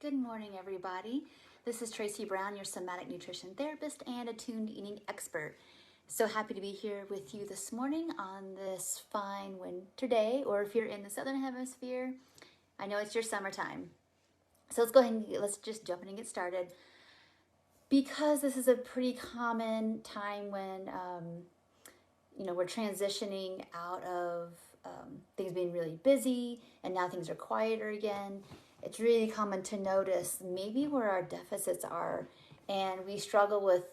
Good morning, everybody. This is Tracy Brown, your somatic nutrition therapist and attuned eating expert. So happy to be here with you this morning on this fine winter day, or if you're in the southern hemisphere, I know it's your summertime. So let's go ahead and let's just jump in and get started. Because this is a pretty common time when we're transitioning out of things being really busy and now things are quieter again. It's really common to notice maybe where our deficits are, and we struggle with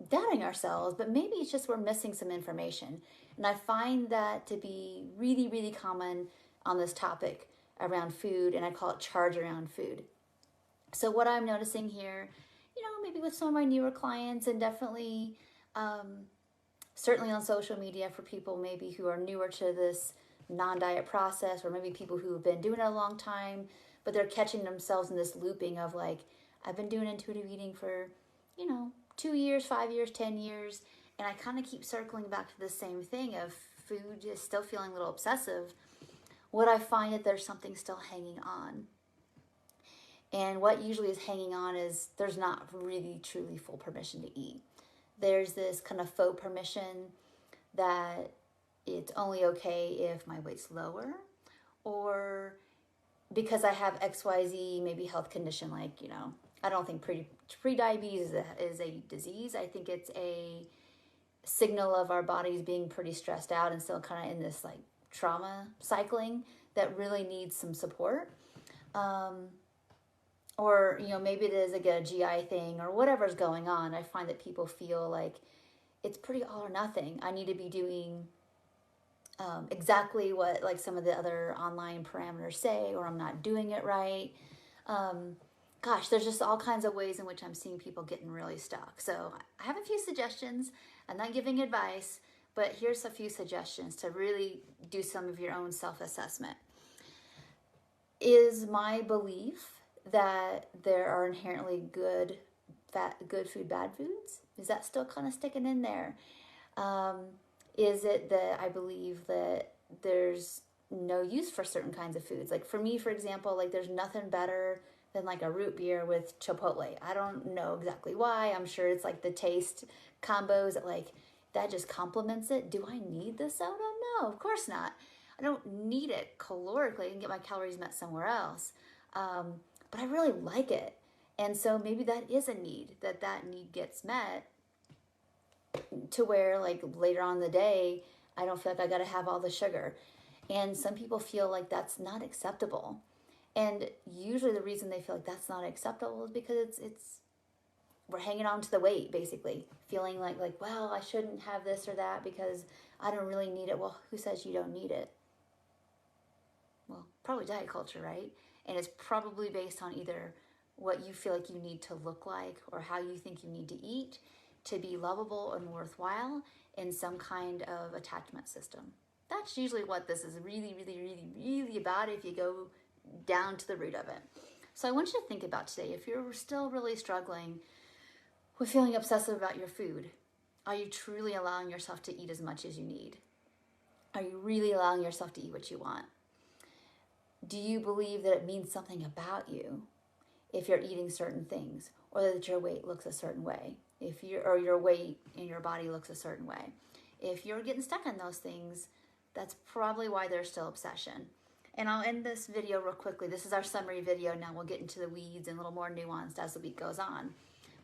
doubting ourselves, but maybe it's just we're missing some information. And I find that to be really, really common on this topic around food, and I call it charge around food. So what I'm noticing here, maybe with some of my newer clients, and definitely certainly on social media for people maybe who are newer to this non-diet process, or maybe people who have been doing it a long time, but they're catching themselves in this looping of like, I've been doing intuitive eating for, 2 years, 5 years, 10 years, and I kind of keep circling back to the same thing of food is still feeling a little obsessive. What I find that there's something still hanging on. And what usually is hanging on is there's not really truly full permission to eat. There's this kind of faux permission that it's only okay if my weight's lower, or because I have XYZ, maybe health condition, like, I don't think pre-diabetes is a disease. I think it's a signal of our bodies being pretty stressed out and still kind of in this like trauma cycling that really needs some support. Or, maybe it is like a GI thing or whatever's going on. I find that people feel like it's pretty all or nothing. I need to be doing exactly what like some of the other online parameters say, or I'm not doing it right. There's just all kinds of ways in which I'm seeing people getting really stuck. So I have a few suggestions. I'm not giving advice, but here's a few suggestions to really do some of your own self-assessment. Is my belief that there are inherently good food, bad foods? Is that still kind of sticking in there? Is it that I believe that there's no use for certain kinds of foods? Like for me, for example, like there's nothing better than like a root beer with Chipotle. I don't know exactly why. I'm sure it's like the taste combos that like that just complements it. Do I need the soda? No, of course not. I don't need it calorically. I can get my calories met somewhere else. But I really like it. And so maybe that is a need, that need gets met to where like later on in the day, I don't feel like I got to have all the sugar. And some people feel like that's not acceptable. And usually the reason they feel like that's not acceptable is because it's we're hanging on to the weight, basically, feeling like, well, I shouldn't have this or that because I don't really need it. Well, who says you don't need it? Well, probably diet culture, right? And it's probably based on either what you feel like you need to look like or how you think you need to eat to be lovable and worthwhile in some kind of attachment system. That's usually what this is really, really, really, really about if you go down to the root of it. So I want you to think about today, if you're still really struggling with feeling obsessive about your food, are you truly allowing yourself to eat as much as you need? Are you really allowing yourself to eat what you want? Do you believe that it means something about you if you're eating certain things, or that your weight looks a certain way, or your weight in your body looks a certain way? If you're getting stuck on those things, that's probably why there's still obsession. And I'll end this video real quickly. This is our summary video. Now we'll get into the weeds and a little more nuanced as the week goes on.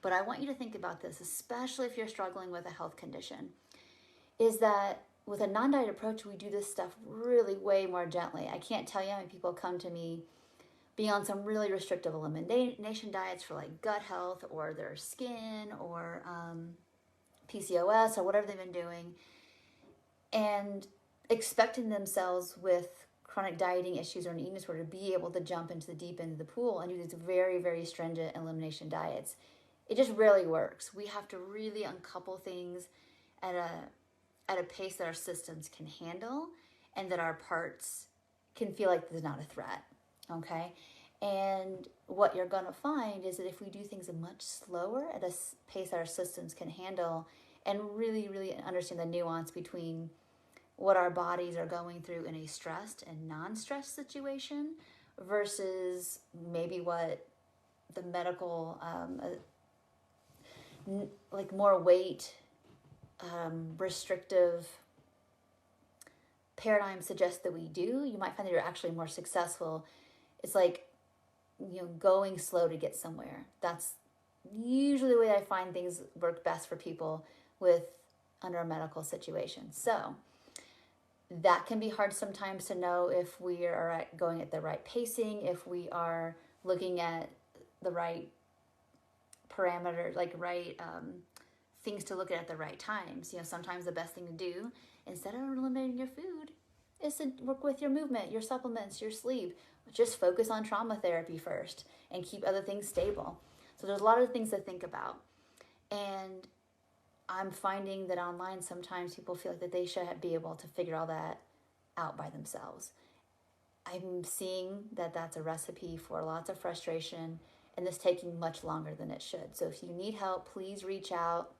But I want you to think about this, especially if you're struggling with a health condition, is that with a non-diet approach, we do this stuff really way more gently. I can't tell you how many people come to me being on some really restrictive elimination diets for like gut health or their skin or PCOS or whatever they've been doing, and expecting themselves with chronic dieting issues or an eating disorder to be able to jump into the deep end of the pool and do these very, very stringent elimination diets. It just rarely works. We have to really uncouple things at a pace that our systems can handle and that our parts can feel like there's not a threat, okay? And what you're gonna find is that if we do things much slower at a pace that our systems can handle and really, really understand the nuance between what our bodies are going through in a stressed and non-stressed situation versus maybe what the medical, like more weight, restrictive paradigm suggests that we do, you might find that you're actually more successful. It's like, going slow to get somewhere. That's usually the way I find things work best for people under a medical situation. So that can be hard sometimes to know if we are going at the right pacing, if we are looking at the right parameters, like right things to look at the right times. Sometimes the best thing to do, instead of eliminating your food, is to work with your movement, your supplements, your sleep. Just focus on trauma therapy first and keep other things stable. So there's a lot of things to think about. And I'm finding that online sometimes people feel like that they should be able to figure all that out by themselves. I'm seeing that that's a recipe for lots of frustration and this taking much longer than it should. So if you need help, please reach out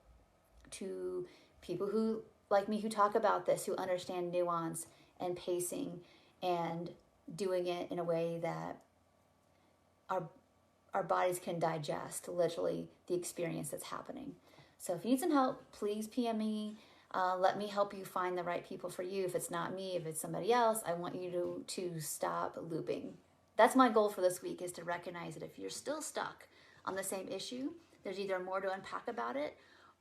to people who, like me, who talk about this, who understand nuance and pacing and doing it in a way that our bodies can digest literally the experience that's happening. So if you need some help, please PM me. Let me help you find the right people for you. If it's not me, if it's somebody else, I want you to stop looping. That's my goal for this week, is to recognize that if you're still stuck on the same issue, there's either more to unpack about it,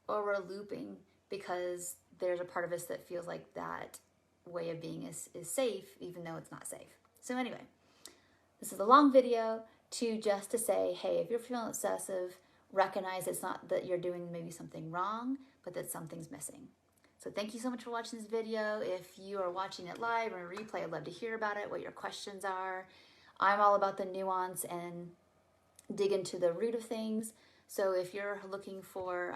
or we're looping because there's a part of us that feels like that way of being is safe, even though it's not safe. So anyway, this is a long video just to say, hey, if you're feeling obsessive, recognize it's not that you're doing maybe something wrong, but that something's missing. So thank you so much for watching this video. If you are watching it live or in replay, I'd love to hear about it, what your questions are. I'm all about the nuance and dig into the root of things. So if you're looking for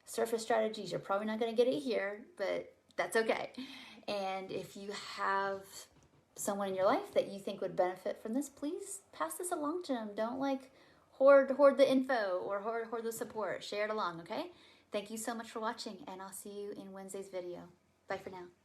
surface strategies, you're probably not going to get it here, but that's okay. And if you have someone in your life that you think would benefit from this, please pass this along to them. Don't hoard the info or hoard the support. Share it along, okay? Thank you so much for watching, and I'll see you in Wednesday's video. Bye for now.